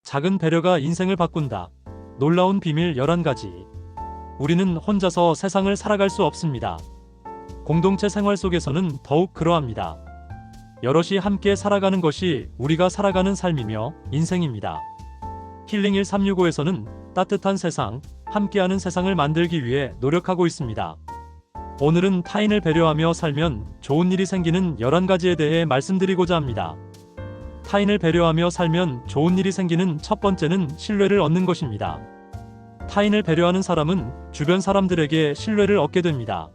작은 배려가 인생을 바꾼다. 놀라운 비밀 11가지. 우리는 혼자서 세상을 살아갈 수 없습니다. 공동체 생활 속에서는 더욱 그러합니다. 여럿이 함께 살아가는 것이 우리가 살아가는 삶이며 인생입니다. 힐링 1365에서는 따뜻한 세상, 함께하는 세상을 만들기 위해 노력하고 있습니다. 오늘은 타인을 배려하며 살면 좋은 일이 생기는 11가지에 대해 말씀드리고자 합니다. 타인을 배려하며 살면 좋은 일이 생기는 첫 번째는 신뢰를 얻는 것입니다. 타인을 배려하는 사람은 주변 사람들에게 신뢰를 얻게 됩니다.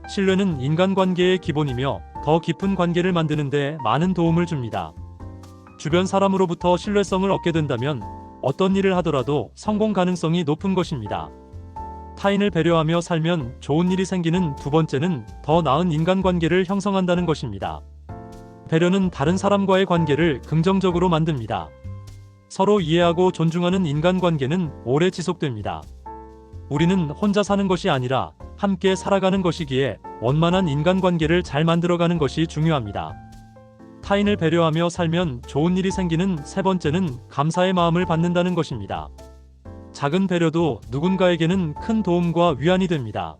신뢰는 인간관계의 기본이며 더 깊은 관계를 만드는 데 많은 도움을 줍니다. 주변 사람으로부터 신뢰성을 얻게 된다면 어떤 일을 하더라도 성공 가능성이 높은 것입니다. 타인을 배려하며 살면 좋은 일이 생기는 두 번째는 더 나은 인간관계를 형성한다는 것입니다. 배려는 다른 사람과의 관계를 긍정적으로 만듭니다. 서로 이해하고 존중하는 인간관계는 오래 지속됩니다. 우리는 혼자 사는 것이 아니라 함께 살아가는 것이기에 원만한 인간관계를 잘 만들어가는 것이 중요합니다. 타인을 배려하며 살면 좋은 일이 생기는 세 번째는 감사의 마음을 받는다는 것입니다. 작은 배려도 누군가에게는 큰 도움과 위안이 됩니다.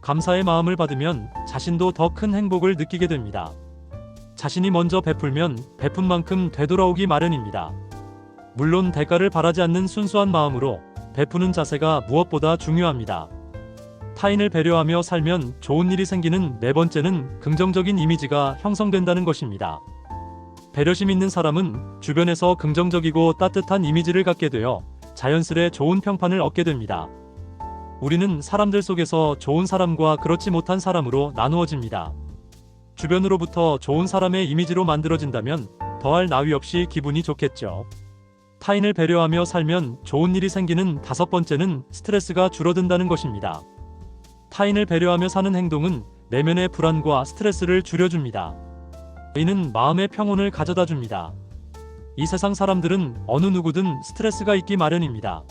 감사의 마음을 받으면 자신도 더 큰 행복을 느끼게 됩니다. 자신이 먼저 베풀면 베푼 만큼 되돌아오기 마련입니다. 물론 대가를 바라지 않는 순수한 마음으로 베푸는 자세가 무엇보다 중요합니다. 타인을 배려하며 살면 좋은 일이 생기는 네 번째는 긍정적인 이미지가 형성된다는 것입니다. 배려심 있는 사람은 주변에서 긍정적이고 따뜻한 이미지를 갖게 되어 자연스레 좋은 평판을 얻게 됩니다. 우리는 사람들 속에서 좋은 사람과 그렇지 못한 사람으로 나누어집니다. 주변으로부터 좋은 사람의 이미지로 만들어진다면 더할 나위 없이 기분이 좋겠죠. 타인을 배려하며 살면 좋은 일이 생기는 다섯 번째는 스트레스가 줄어든다는 것입니다. 타인을 배려하며 사는 행동은 내면의 불안과 스트레스를 줄여줍니다. 이는 마음의 평온을 가져다 줍니다. 이 세상 사람들은 어느 누구든 스트레스가 있기 마련입니다.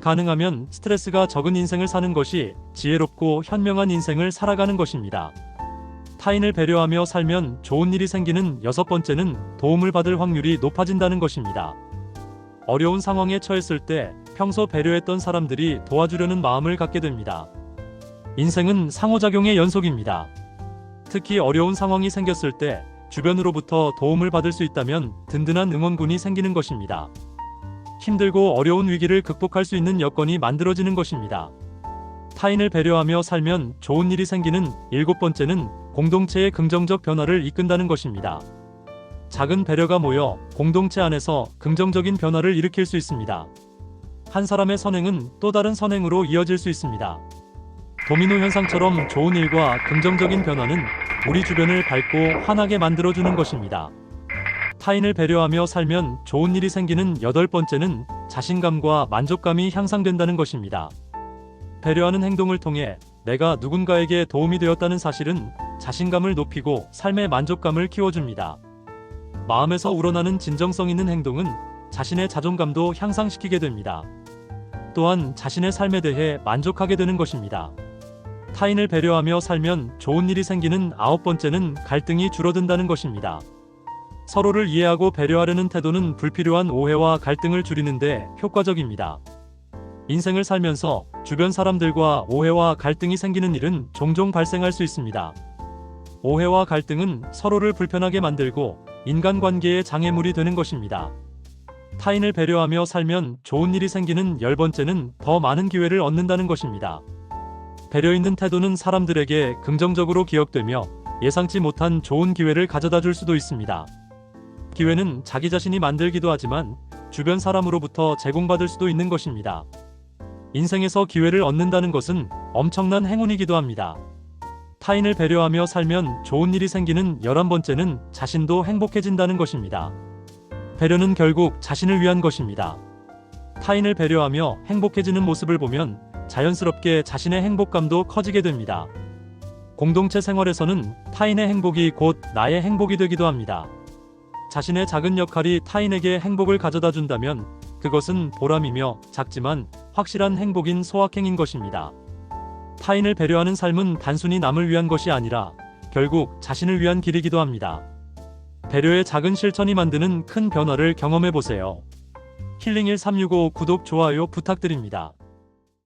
가능하면 스트레스가 적은 인생을 사는 것이 지혜롭고 현명한 인생을 살아가는 것입니다. 타인을 배려하며 살면 좋은 일이 생기는 여섯 번째는 도움을 받을 확률이 높아진다는 것입니다. 어려운 상황에 처했을 때 평소 배려했던 사람들이 도와주려는 마음을 갖게 됩니다. 인생은 상호작용의 연속입니다. 특히 어려운 상황이 생겼을 때 주변으로부터 도움을 받을 수 있다면 든든한 응원군이 생기는 것입니다. 힘들고 어려운 위기를 극복할 수 있는 여건이 만들어지는 것입니다. 타인을 배려하며 살면 좋은 일이 생기는 일곱 번째는 공동체의 긍정적 변화를 이끈다는 것입니다. 작은 배려가 모여 공동체 안에서 긍정적인 변화를 일으킬 수 있습니다. 한 사람의 선행은 또 다른 선행으로 이어질 수 있습니다. 도미노 현상처럼 좋은 일과 긍정적인 변화는 우리 주변을 밝고 환하게 만들어주는 것입니다. 타인을 배려하며 살면 좋은 일이 생기는 여덟 번째는 자신감과 만족감이 향상된다는 것입니다. 배려하는 행동을 통해 내가 누군가에게 도움이 되었다는 사실은 자신감을 높이고 삶의 만족감을 키워줍니다. 마음에서 우러나는 진정성 있는 행동은 자신의 자존감도 향상시키게 됩니다. 또한 자신의 삶에 대해 만족하게 되는 것입니다. 타인을 배려하며 살면 좋은 일이 생기는 아홉 번째는 갈등이 줄어든다는 것입니다. 서로를 이해하고 배려하려는 태도는 불필요한 오해와 갈등을 줄이는데 효과적입니다. 인생을 살면서 주변 사람들과 오해와 갈등이 생기는 일은 종종 발생할 수 있습니다. 오해와 갈등은 서로를 불편하게 만들고 인간관계의 장애물이 되는 것입니다. 타인을 배려하며 살면 좋은 일이 생기는 열 번째는 더 많은 기회를 얻는다는 것입니다. 배려 있는 태도는 사람들에게 긍정적으로 기억되며 예상치 못한 좋은 기회를 가져다 줄 수도 있습니다. 기회는 자기 자신이 만들기도 하지만 주변 사람으로부터 제공받을 수도 있는 것입니다. 인생에서 기회를 얻는다는 것은 엄청난 행운이기도 합니다. 타인을 배려하며 살면 좋은 일이 생기는 11번째는 자신도 행복해진다는 것입니다. 배려는 결국 자신을 위한 것입니다. 타인을 배려하며 행복해지는 모습을 보면 자연스럽게 자신의 행복감도 커지게 됩니다. 공동체 생활에서는 타인의 행복이 곧 나의 행복이 되기도 합니다. 자신의 작은 역할이 타인에게 행복을 가져다 준다면 그것은 보람이며 작지만 확실한 행복인 소확행인 것입니다. 타인을 배려하는 삶은 단순히 남을 위한 것이 아니라 결국 자신을 위한 길이기도 합니다. 배려의 작은 실천이 만드는 큰 변화를 경험해 보세요. 힐링1365 구독, 좋아요 부탁드립니다.